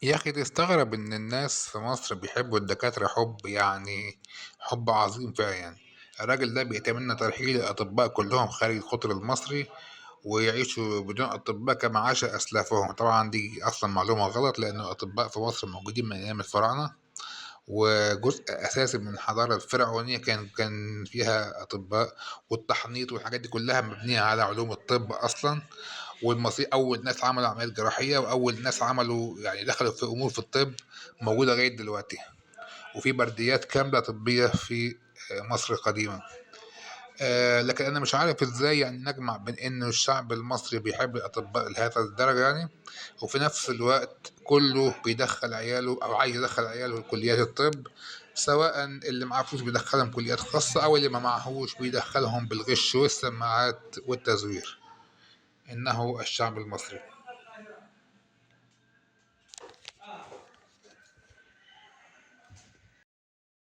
يا أخي تستغرب إن الناس في مصر بيحبوا الدكاترة حب عظيم فعلا يعني. الراجل ده بيتمنى ترحيل الأطباء كلهم خارج القطر المصري، ويعيشوا بدون أطباء كما عاش أسلافهم. طبعا دي أصلا معلومة غلط، لأن الأطباء في مصر موجودين من أيام الفراعنة، وجزء أساسي من الحضارة الفرعونية كان فيها أطباء. والتحنيط والحاجات دي كلها مبنية على علوم الطب أصلا. والمصريين أول ناس عملوا عمليات جراحية، وأول ناس عملوا يعني دخلوا في أمور في الطب موجودة لغاية دلوقتي. وفي برديات كاملة طبية في مصر القديمة. لكن أنا مش عارف إزاي يعني نجمع بين إن الشعب المصري بيحب الأطباء لهذا الدرجة يعني، وفي نفس الوقت كله بيدخل عياله أو عايز يدخل عياله كليات الطب، سواء اللي معاه فلوس بيدخلهم كليات خاصة، أو اللي ما معهوش بيدخلهم بالغش والسماعات والتزوير. إنه الشعب المصري.